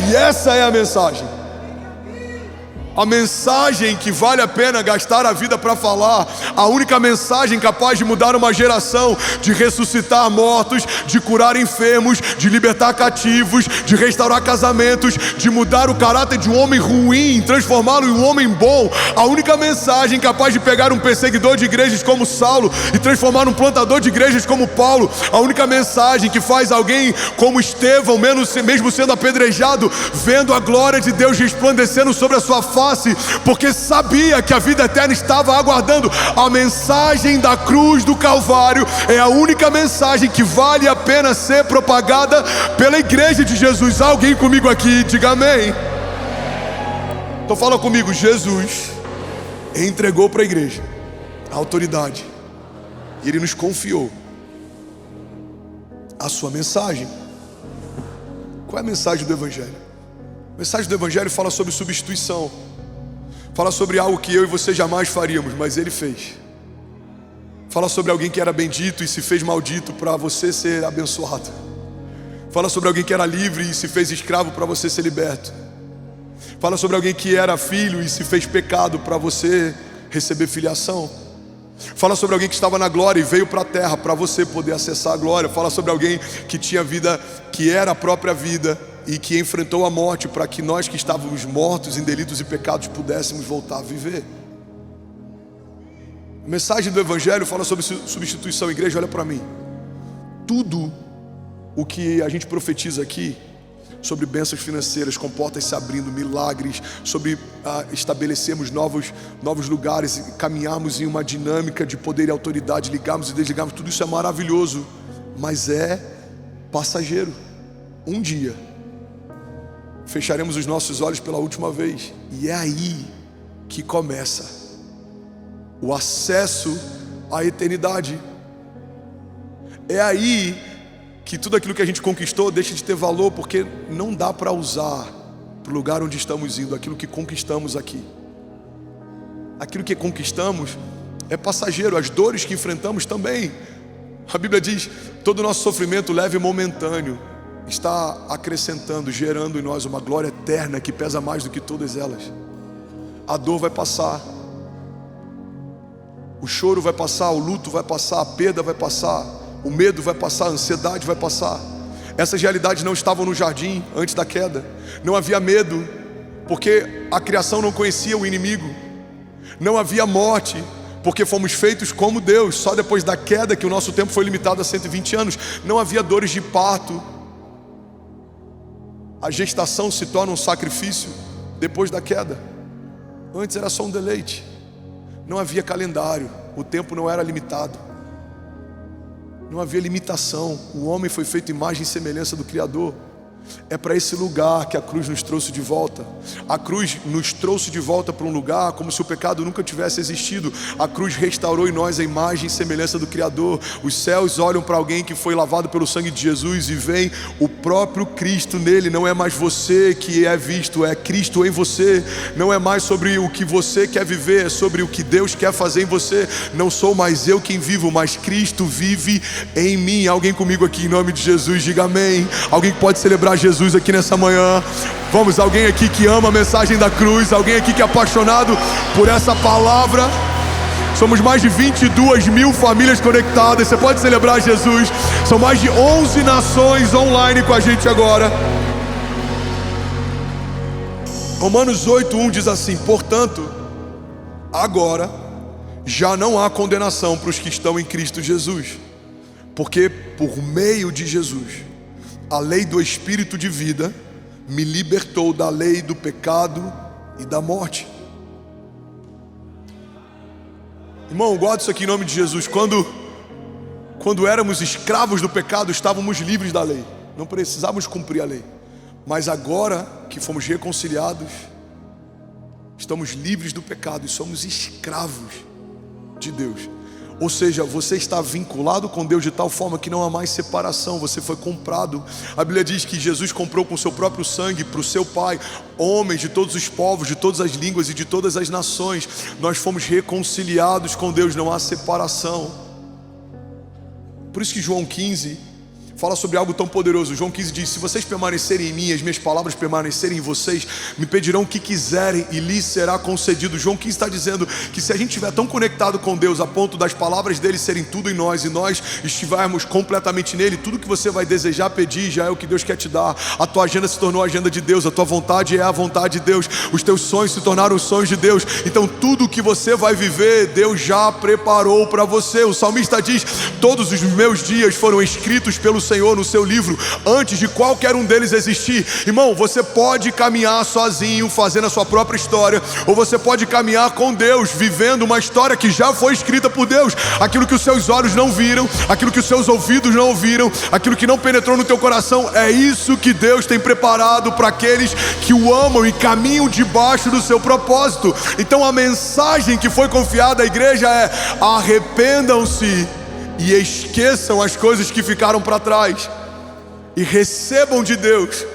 E essa é a mensagem. A mensagem que vale a pena gastar a vida para falar. A única mensagem capaz de mudar uma geração, de ressuscitar mortos, de curar enfermos, de libertar cativos, de restaurar casamentos, de mudar o caráter de um homem ruim, transformá-lo em um homem bom. A única mensagem capaz de pegar um perseguidor de igrejas como Saulo e transformar num plantador de igrejas como Paulo. A única mensagem que faz alguém como Estevão, mesmo sendo apedrejado, vendo a glória de Deus resplandecendo sobre a sua face, porque sabia que a vida eterna estava aguardando. A mensagem da cruz do Calvário é a única mensagem que vale a pena ser propagada pela igreja de Jesus. Alguém comigo aqui? Diga amém. Então fala comigo. Jesus entregou para a igreja a autoridade e Ele nos confiou a sua mensagem. Qual é a mensagem do Evangelho? A mensagem do Evangelho fala sobre substituição. Fala sobre algo que eu e você jamais faríamos, mas Ele fez. Fala sobre alguém que era bendito e se fez maldito para você ser abençoado. Fala sobre alguém que era livre e se fez escravo para você ser liberto. Fala sobre alguém que era filho e se fez pecado para você receber filiação. Fala sobre alguém que estava na glória e veio para a terra para você poder acessar a glória. Fala sobre alguém que tinha vida, que era a própria vida, e que enfrentou a morte para que nós que estávamos mortos em delitos e pecados pudéssemos voltar a viver. A mensagem do Evangelho fala sobre substituição. Igreja, olha para mim. Tudo o que a gente profetiza aqui sobre bênçãos financeiras, com portas se abrindo, milagres, sobre estabelecermos novos lugares, caminharmos em uma dinâmica de poder e autoridade, ligarmos e desligarmos, tudo isso é maravilhoso, mas é passageiro. Um dia fecharemos os nossos olhos pela última vez, e é aí que começa o acesso à eternidade. É aí que tudo aquilo que a gente conquistou deixa de ter valor, porque não dá para usar para o lugar onde estamos indo aquilo que conquistamos aqui. Aquilo que conquistamos é passageiro, as dores que enfrentamos também. A Bíblia diz: todo o nosso sofrimento leve e momentâneo está acrescentando, gerando em nós uma glória eterna que pesa mais do que todas elas. A dor vai passar, o choro vai passar, o luto vai passar, a perda vai passar, o medo vai passar, a ansiedade vai passar. Essas realidades não estavam no jardim antes da queda. Não havia medo, porque a criação não conhecia o inimigo. Não havia morte, porque fomos feitos como Deus. Só depois da queda que o nosso tempo foi limitado a 120 anos. Não havia dores de parto. A gestação se torna um sacrifício depois da queda. Antes era só um deleite. Não havia calendário, o tempo não era limitado. Não havia limitação. O homem foi feito imagem e semelhança do Criador. É para esse lugar que a cruz nos trouxe de volta. A cruz nos trouxe de volta para um lugar como se o pecado nunca tivesse existido. A cruz restaurou em nós a imagem e semelhança do Criador. Os céus olham para alguém que foi lavado pelo sangue de Jesus e veem o próprio Cristo nele. Não é mais você que é visto, é Cristo em você. Não é mais sobre o que você quer viver, é sobre o que Deus quer fazer em você. Não sou mais eu quem vivo, mas Cristo vive em mim. Alguém comigo aqui em nome de Jesus, diga amém. Alguém que pode celebrar Jesus aqui nessa manhã. Vamos, alguém aqui que ama a mensagem da cruz, alguém aqui que é apaixonado por essa palavra. Somos mais de 22 mil famílias conectadas. Você pode celebrar Jesus. São mais de 11 nações online com a gente agora. Romanos 8:1 diz assim: portanto, agora já não há condenação para os que estão em Cristo Jesus, porque por meio de Jesus a lei do Espírito de vida me libertou da lei do pecado e da morte. Irmão, guarda isso aqui em nome de Jesus. Quando éramos escravos do pecado, estávamos livres da lei. Não precisávamos cumprir a lei. Mas agora que fomos reconciliados, estamos livres do pecado e somos escravos de Deus. Ou seja, você está vinculado com Deus de tal forma que não há mais separação. Você foi comprado. A Bíblia diz que Jesus comprou com seu próprio sangue para o seu Pai homens de todos os povos, de todas as línguas e de todas as nações. Nós fomos reconciliados com Deus, não há separação. Por isso que João 15 fala sobre algo tão poderoso. João 15 diz: se vocês permanecerem em mim, as minhas palavras permanecerem em vocês, me pedirão o que quiserem e lhes será concedido. João 15 está dizendo que se a gente estiver tão conectado com Deus a ponto das palavras dele serem tudo em nós e nós estivermos completamente nele, tudo que você vai desejar pedir já é o que Deus quer te dar. A tua agenda se tornou a agenda de Deus, a tua vontade é a vontade de Deus, os teus sonhos se tornaram os sonhos de Deus. Então tudo que você vai viver, Deus já preparou para você. O salmista diz: todos os meus dias foram escritos pelo Senhor no seu livro, antes de qualquer um deles existir. Irmão, você pode caminhar sozinho, fazendo a sua própria história, ou você pode caminhar com Deus, vivendo uma história que já foi escrita por Deus. Aquilo que os seus olhos não viram, aquilo que os seus ouvidos não ouviram, aquilo que não penetrou no teu coração, é isso que Deus tem preparado para aqueles que o amam e caminham debaixo do seu propósito. Então a mensagem que foi confiada à igreja é: arrependam-se e esqueçam as coisas que ficaram para trás e recebam de Deus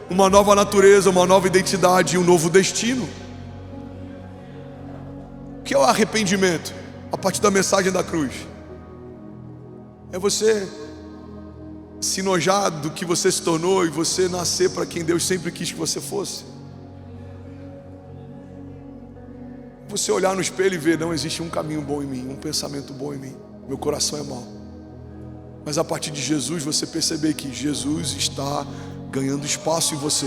uma nova natureza, uma nova identidade e um novo destino. O que é o arrependimento? A partir da mensagem da cruz, é você se nojar do que você se tornou e você nascer para quem Deus sempre quis que você fosse. Você olhar no espelho e ver: não existe um caminho bom em mim, um pensamento bom em mim, meu coração é mau. Mas a partir de Jesus você perceber que Jesus está ganhando espaço em você.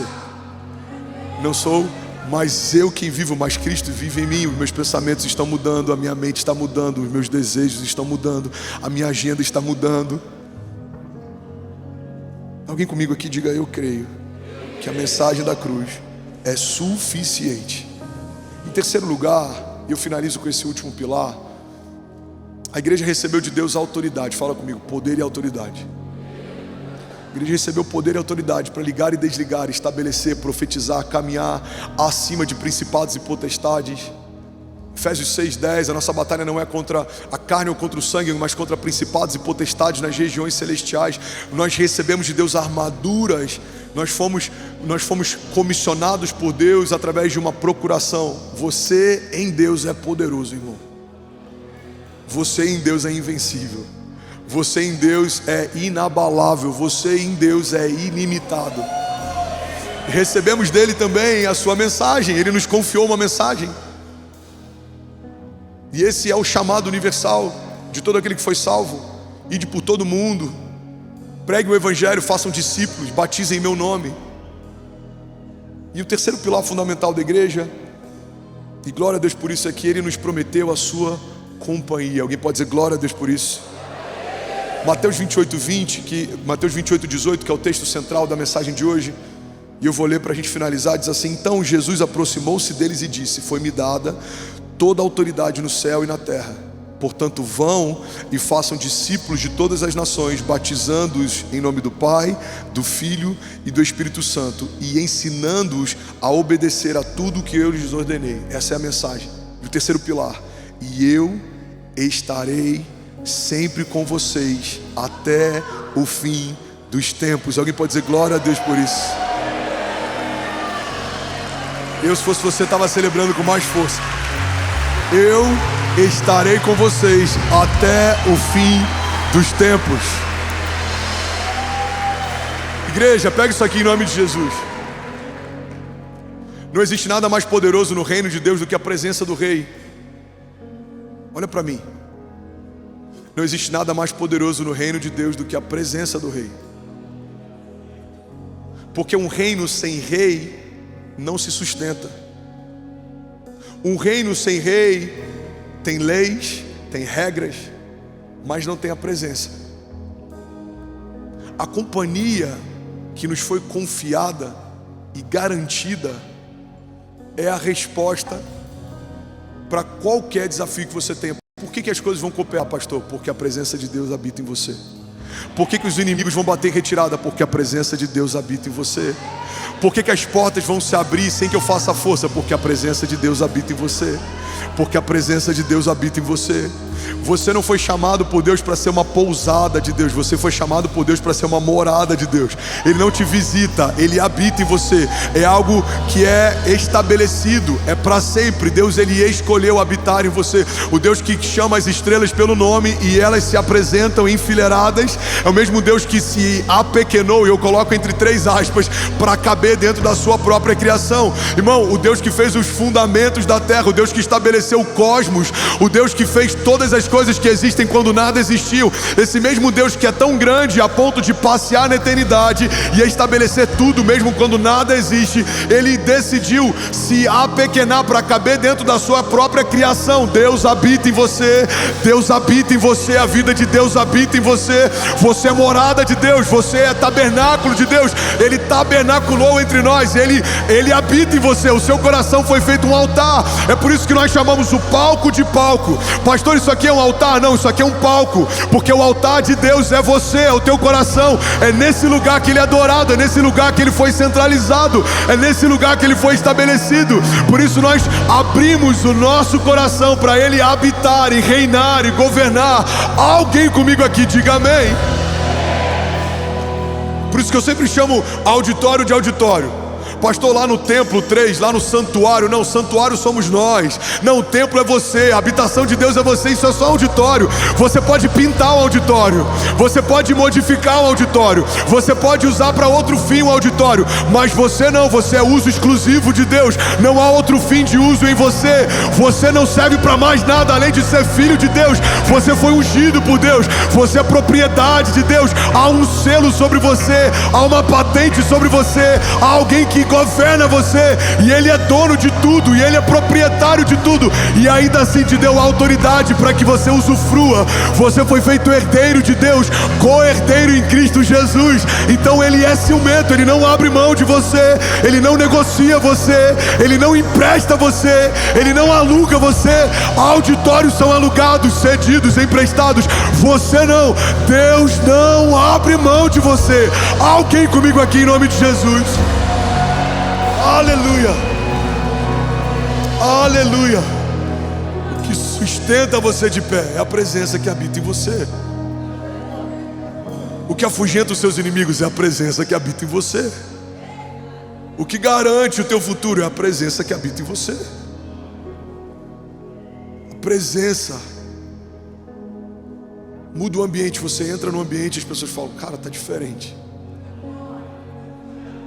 Não sou mais eu quem vivo, mas Cristo vive em mim. Os meus pensamentos estão mudando, a minha mente está mudando, os meus desejos estão mudando, a minha agenda está mudando. Alguém comigo aqui diga: eu creio que a mensagem da cruz é suficiente. Em terceiro lugar, e eu finalizo com esse último pilar, a igreja recebeu de Deus autoridade. Fala comigo: poder e autoridade. A igreja recebeu poder e autoridade para ligar e desligar, estabelecer, profetizar, caminhar acima de principados e potestades. Efésios 6:10, a nossa batalha não é contra a carne ou contra o sangue, mas contra principados e potestades nas regiões celestiais. Nós recebemos de Deus armaduras. Nós fomos comissionados por Deus através de uma procuração. Você em Deus é poderoso, irmão. Você em Deus é invencível. Você em Deus é inabalável. Você em Deus é ilimitado. Recebemos dele também a sua mensagem. Ele nos confiou uma mensagem. E esse é o chamado universal de todo aquele que foi salvo. Ide por todo mundo, pregue o evangelho, façam discípulos, batizem em meu nome. E o terceiro pilar fundamental da igreja, e glória a Deus por isso, é que ele nos prometeu a sua companhia. Alguém pode dizer glória a Deus por isso? Mateus 28:18, que é o texto central da mensagem de hoje, e eu vou ler para a gente finalizar. Diz assim: então Jesus aproximou-se deles e disse: foi-me dada toda a autoridade no céu e na terra. Portanto, vão e façam discípulos de todas as nações, batizando-os em nome do Pai, do Filho e do Espírito Santo, e ensinando-os a obedecer a tudo que eu lhes ordenei. Essa é a mensagem. E o terceiro pilar: e eu estarei sempre com vocês até o fim dos tempos. Alguém pode dizer glória a Deus por isso? Eu, se fosse você, estava celebrando com mais força. Eu estarei com vocês até o fim dos tempos. Igreja, pega isso aqui em nome de Jesus. Não existe nada mais poderoso no reino de Deus do que a presença do Rei. Olha para mim. Não existe nada mais poderoso no reino de Deus do que a presença do Rei. Porque um reino sem rei não se sustenta. Um reino sem rei tem leis, tem regras, mas não tem a presença. A companhia que nos foi confiada e garantida é a resposta para qualquer desafio que você tenha. Por que as coisas vão cooperar, pastor? Porque a presença de Deus habita em você. Por que os inimigos vão bater em retirada? Porque a presença de Deus habita em você. Por que as portas vão se abrir sem que eu faça força? Porque a presença de Deus habita em você. Porque a presença de Deus habita em você. Você não foi chamado por Deus para ser uma pousada de Deus. Você foi chamado por Deus para ser uma morada de Deus. Ele não te visita, Ele habita em você. É algo que é estabelecido, é para sempre. Deus, Ele escolheu habitar em você. O Deus que chama as estrelas pelo nome e elas se apresentam enfileiradas, é o mesmo Deus que se apequenou, e eu coloco entre 3 aspas, para caber dentro da sua própria criação. Irmão, o Deus que fez os fundamentos da terra, o Deus que estabeleceu o cosmos, o Deus que fez todas as coisas que existem quando nada existiu, esse mesmo Deus que é tão grande a ponto de passear na eternidade e estabelecer tudo mesmo quando nada existe, Ele decidiu se apequenar para caber dentro da sua própria criação. Deus habita em você, Deus habita em você, a vida de Deus habita em você. Você é morada de Deus, você é tabernáculo de Deus. Ele tabernaculou entre nós, Ele habita em você. O seu coração foi feito um altar. É por isso que nós chamamos o palco de palco. Pastor, isso aqui é um altar? Não, isso aqui é um palco, porque o altar de Deus é você, é o teu coração. É nesse lugar que Ele é adorado, é nesse lugar que Ele foi centralizado, é nesse lugar que Ele foi estabelecido. Por isso nós abrimos o nosso coração para Ele habitar e reinar e governar. Alguém comigo aqui, diga amém. Por isso que eu sempre chamo auditório de auditório. Pastor, lá no templo 3, lá no santuário. Não, santuário somos nós. Não, o templo é você, a habitação de Deus é você. Isso é só auditório. Você pode pintar o auditório, você pode modificar o auditório, você pode usar para outro fim o auditório, mas você não, você é uso exclusivo de Deus. Não há outro fim de uso em você. Você não serve para mais nada além de ser filho de Deus. Você foi ungido por Deus, você é propriedade de Deus. Há um selo sobre você, há uma patente sobre você, há alguém que governa você, e Ele é dono de tudo, e Ele é proprietário de tudo, e ainda assim te deu autoridade para que você usufrua. Você foi feito herdeiro de Deus, co-herdeiro em Cristo Jesus. Então Ele é ciumento, Ele não abre mão de você, Ele não negocia você, Ele não empresta você, Ele não aluga você. Auditórios são alugados, cedidos, emprestados. Você não. Deus não abre mão de você. Alguém comigo aqui em nome de Jesus? Aleluia, aleluia. O que sustenta você de pé é a presença que habita em você. O que afugenta os seus inimigos é a presença que habita em você. O que garante o teu futuro é a presença que habita em você. A presença Muda o ambiente, você entra no ambiente e as pessoas falam, cara, tá diferente.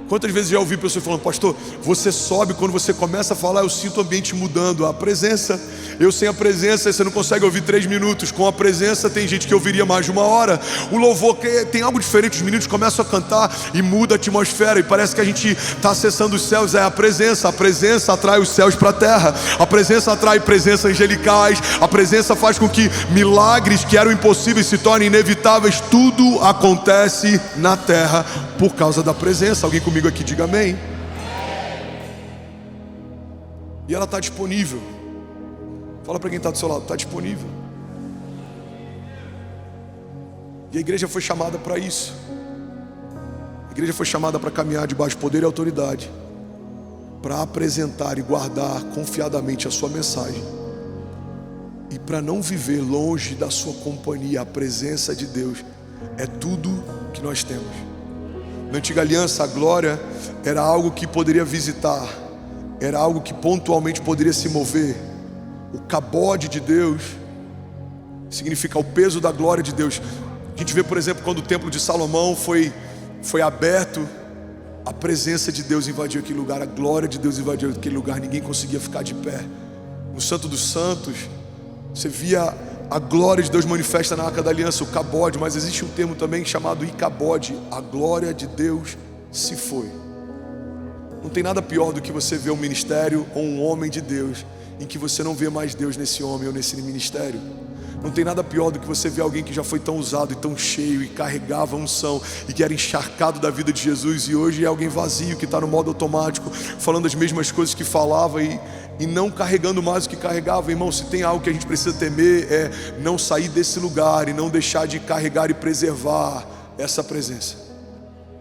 Quantas vezes já ouvi pessoas falando, pastor, você sobe, quando você começa a falar, eu sinto o ambiente mudando. A presença, eu sem a presença, você não consegue ouvir 3 minutos. Com a presença tem gente que ouviria mais de 1 hora. O louvor tem algo diferente, os meninos começam a cantar e muda a atmosfera. E parece que a gente está acessando os céus. É a presença atrai os céus para a terra. A presença atrai presenças angelicais. A presença faz com que milagres que eram impossíveis se tornem inevitáveis. Tudo acontece na terra por causa da presença. Alguém comigo aqui, diga amém. E ela está disponível. Fala para quem está do seu lado, está disponível. E a igreja foi chamada para isso. A igreja foi chamada para caminhar debaixo de poder e autoridade, para apresentar e guardar confiadamente a sua mensagem, e para não viver longe da sua companhia. A presença de Deus é tudo que nós temos. Na antiga aliança, a glória era algo que poderia visitar, era algo que pontualmente poderia se mover. O cabode de Deus significa o peso da glória de Deus. A gente vê, por exemplo, quando o templo de Salomão foi aberto, a presença de Deus invadiu aquele lugar, a glória de Deus invadiu aquele lugar, ninguém conseguia ficar de pé. No Santo dos Santos, você via a glória de Deus manifesta na Arca da Aliança, o cabode, mas existe um termo também chamado icabode, a glória de Deus se foi. Não tem nada pior do que você ver um ministério ou um homem de Deus em que você não vê mais Deus nesse homem ou nesse ministério. Não tem nada pior do que você ver alguém que já foi tão usado e tão cheio e carregava unção e que era encharcado da vida de Jesus, e hoje é alguém vazio que está no modo automático, falando as mesmas coisas que falava e não carregando mais o que carregava. Irmão, se tem algo que a gente precisa temer, é não sair desse lugar e não deixar de carregar e preservar essa presença.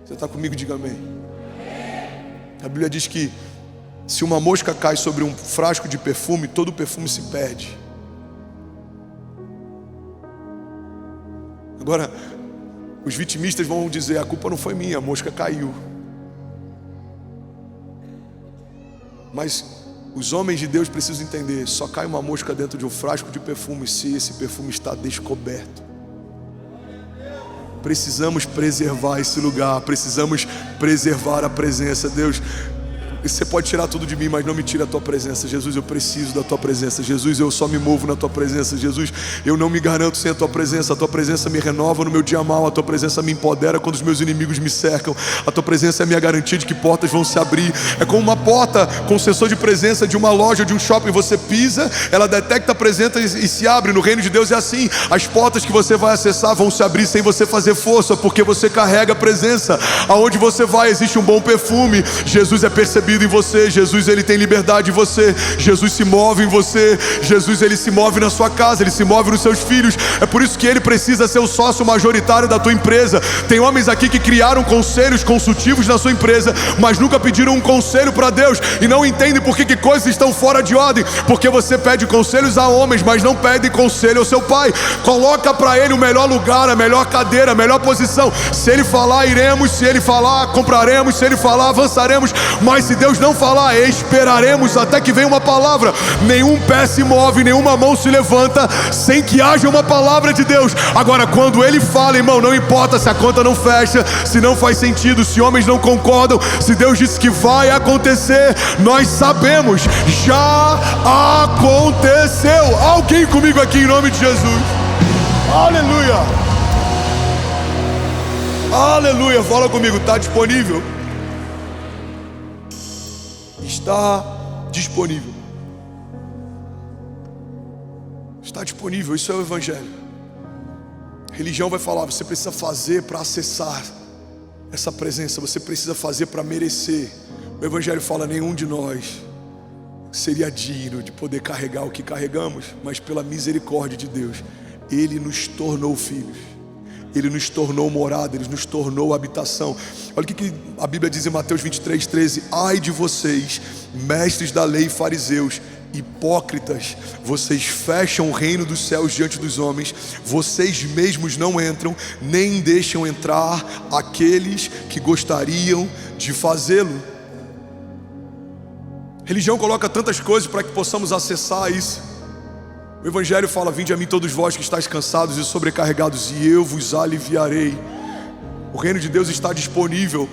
Você está comigo? Diga amém. A Bíblia diz que se uma mosca cai sobre um frasco de perfume, todo o perfume se perde. Agora, os vitimistas vão dizer, a culpa não foi minha, a mosca caiu. Mas os homens de Deus precisam entender, só cai uma mosca dentro de um frasco de perfume se esse perfume está descoberto. Precisamos preservar esse lugar, precisamos preservar a presença. Deus, você pode tirar tudo de mim, mas não me tira a tua presença. Jesus, eu preciso da tua presença. Jesus, eu só me movo na tua presença. Jesus, eu não me garanto sem a tua presença. A tua presença me renova no meu dia mal. A tua presença me empodera quando os meus inimigos me cercam. A tua presença é a minha garantia de que portas vão se abrir. É como uma porta com sensor de presença de uma loja, de um shopping. Você pisa, ela detecta a presença e se abre. No reino de Deus é assim. As portas que você vai acessar vão se abrir sem você fazer força, porque você carrega a presença. Aonde você vai existe um bom perfume. Jesus é percebido em você. Jesus, ele tem liberdade em você. Jesus se move em você. Jesus, ele se move na sua casa, ele se move nos seus filhos. É por isso que ele precisa ser o sócio majoritário da tua empresa. Tem homens aqui que criaram conselhos consultivos na sua empresa, mas nunca pediram um conselho para Deus e não entendem por que coisas estão fora de ordem, porque você pede conselhos a homens, mas não pede conselho ao seu pai. Coloca para ele o melhor lugar, a melhor cadeira, a melhor posição. Se ele falar, iremos. Se ele falar, compraremos. Se ele falar, avançaremos. Mas se Deus não falar, esperaremos até que venha uma palavra. Nenhum pé se move, nenhuma mão se levanta sem que haja uma palavra de Deus. Agora, quando ele fala, irmão, não importa se a conta não fecha, se não faz sentido, se homens não concordam, se Deus disse que vai acontecer, nós sabemos, já aconteceu. Alguém comigo aqui em nome de Jesus? Aleluia. Aleluia. Fala comigo, está disponível? Está disponível. Está disponível, isso é o Evangelho. A religião vai falar, você precisa fazer para acessar essa presença, você precisa fazer para merecer. O Evangelho fala, nenhum de nós seria digno de poder carregar o que carregamos, mas pela misericórdia de Deus, Ele nos tornou filhos. Ele nos tornou morada, Ele nos tornou habitação. Olha o que a Bíblia diz em Mateus 23:13. Ai de vocês, mestres da lei e fariseus, hipócritas, vocês fecham o reino dos céus diante dos homens, vocês mesmos não entram, nem deixam entrar aqueles que gostariam de fazê-lo. Religião coloca tantas coisas para que possamos acessar isso. O Evangelho fala: vinde a mim todos vós que estáis cansados e sobrecarregados, e eu vos aliviarei. O reino de Deus está disponível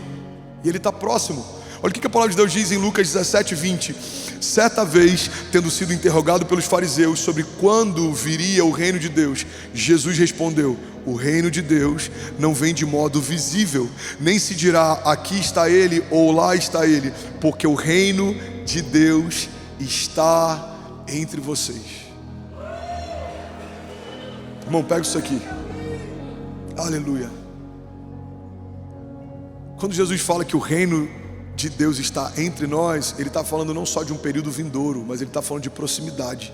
e Ele está próximo. Olha o que a palavra de Deus diz em Lucas 17:20. Certa vez, tendo sido interrogado pelos fariseus sobre quando viria o reino de Deus, Jesus respondeu: o reino de Deus não vem de modo visível, nem se dirá aqui está ele ou lá está ele, porque o reino de Deus está entre vocês. Irmão, pega isso aqui. Aleluia. Quando Jesus fala que o reino de Deus está entre nós, Ele está falando não só de um período vindouro, mas Ele está falando de proximidade.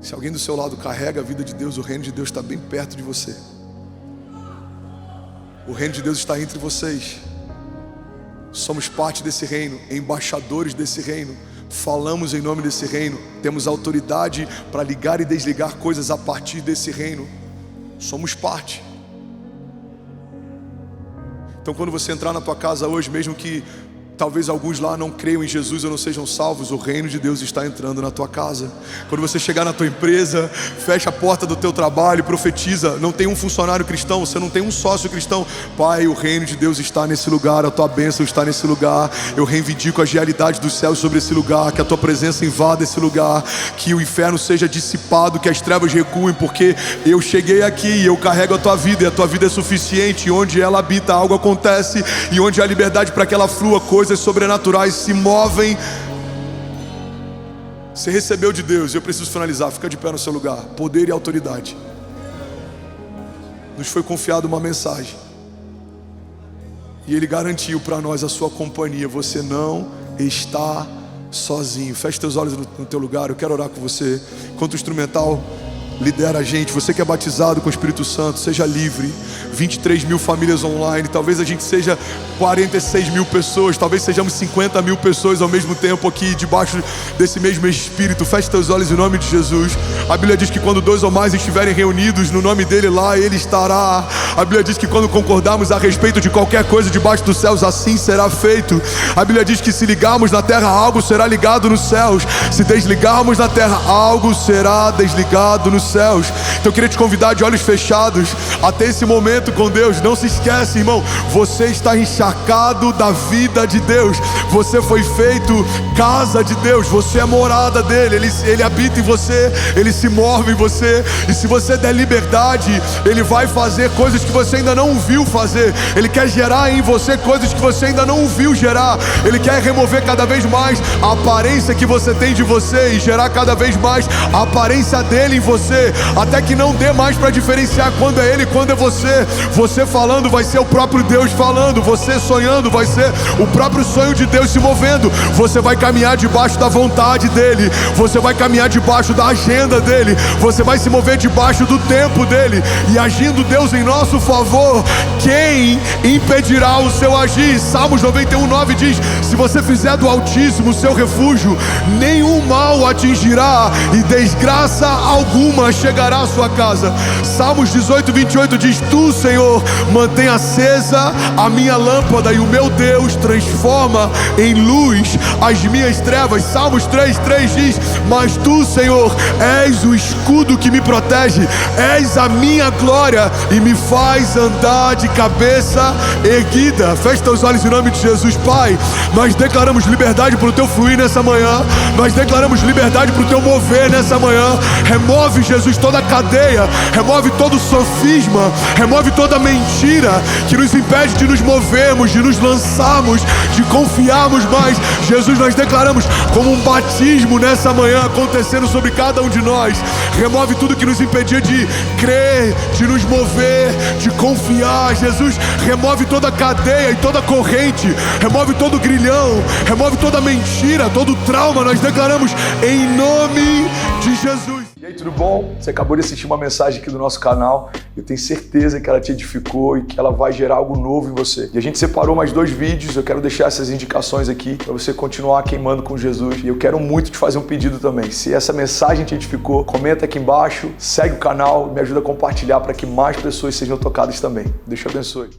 Se alguém do seu lado carrega a vida de Deus, o reino de Deus está bem perto de você. O reino de Deus está entre vocês. Somos parte desse reino, embaixadores desse reino. Falamos em nome desse reino. Temos autoridade para ligar e desligar coisas a partir desse reino. Somos parte. Então quando você entrar na tua casa hoje, mesmo que talvez alguns lá não creiam em Jesus ou não sejam salvos, o reino de Deus está entrando na tua casa. Quando você chegar na tua empresa, fecha a porta do teu trabalho, profetiza. Não tem um funcionário cristão, você não tem um sócio cristão. Pai, o reino de Deus está nesse lugar, a tua bênção está nesse lugar. Eu reivindico as realidades dos céus sobre esse lugar, que a tua presença invada esse lugar, que o inferno seja dissipado, que as trevas recuem, porque eu cheguei aqui e eu carrego a tua vida, e a tua vida é suficiente. E onde ela habita, algo acontece, e onde há liberdade para que ela flua, coisas sobrenaturais se movem. Você recebeu de Deus, e eu preciso finalizar, fica de pé no seu lugar. Poder e autoridade. Nos foi confiado uma mensagem, e Ele garantiu para nós a sua companhia. Você não está sozinho. Feche teus olhos no teu lugar, eu quero orar com você. Enquanto o instrumental lidera a gente, você que é batizado com o Espírito Santo, seja livre. 23 mil famílias online, talvez a gente seja 46 mil pessoas, talvez sejamos 50 mil pessoas ao mesmo tempo aqui, debaixo desse mesmo Espírito. Feche teus olhos em nome de Jesus. A Bíblia diz que quando 2 ou mais estiverem reunidos no nome dEle, lá Ele estará. A Bíblia diz que quando concordarmos a respeito de qualquer coisa debaixo dos céus, assim será feito. A Bíblia diz que se ligarmos na terra, algo será ligado nos céus. Se desligarmos na terra, algo será desligado nos céus. Então eu queria te convidar de olhos fechados até esse momento com Deus. Não se esquece, irmão, você está encharcado da vida de Deus. Você foi feito casa de Deus. Você é morada dele. Ele habita em você, Ele se move em você. E se você der liberdade, Ele vai fazer coisas que você ainda não viu fazer. Ele quer gerar em você coisas que você ainda não viu gerar. Ele quer remover cada vez mais a aparência que você tem de você e gerar cada vez mais a aparência dele em você, até que não dê mais para diferenciar quando é Ele e quando é você. Você falando vai ser o próprio Deus falando. Você sonhando vai ser o próprio sonho de Deus se movendo. Você vai caminhar debaixo da vontade dEle. Você vai caminhar debaixo da agenda dEle. Você vai se mover debaixo do tempo dEle. E agindo Deus em nosso favor, quem impedirá o seu agir? Salmos 91:9 diz: se você fizer do Altíssimo o seu refúgio, nenhum mal atingirá e desgraça alguma chegará à sua casa. Salmos 18:28 diz: tu, Senhor, mantém acesa a minha lâmpada, e o meu Deus transforma em luz as minhas trevas. Salmos 3:3 diz: mas tu, Senhor, és o escudo que me protege, és a minha glória e me faz andar de cabeça erguida. Feche teus olhos em nome de Jesus. Pai, nós declaramos liberdade para o teu fluir nessa manhã. Nós declaramos liberdade para o teu mover nessa manhã. Remove, Jesus, toda a cadeia, remove todo o sofisma, remove toda a mentira que nos impede de nos movermos, de nos lançarmos, de confiarmos mais. Jesus, nós declaramos como um batismo nessa manhã acontecendo sobre cada um de nós. Remove tudo que nos impedia de crer, de nos mover, de confiar. Jesus, remove toda a cadeia e toda a corrente, remove todo o grilhão, remove toda a mentira, todo o trauma. Nós declaramos em nome de Jesus. E aí, tudo bom? Você acabou de assistir uma mensagem aqui do nosso canal. Eu tenho certeza que ela te edificou e que ela vai gerar algo novo em você. E a gente separou mais 2 vídeos. Eu quero deixar essas indicações aqui para você continuar queimando com Jesus. E eu quero muito te fazer um pedido também. Se essa mensagem te edificou, comenta aqui embaixo, segue o canal, me ajuda a compartilhar para que mais pessoas sejam tocadas também. Deus te abençoe.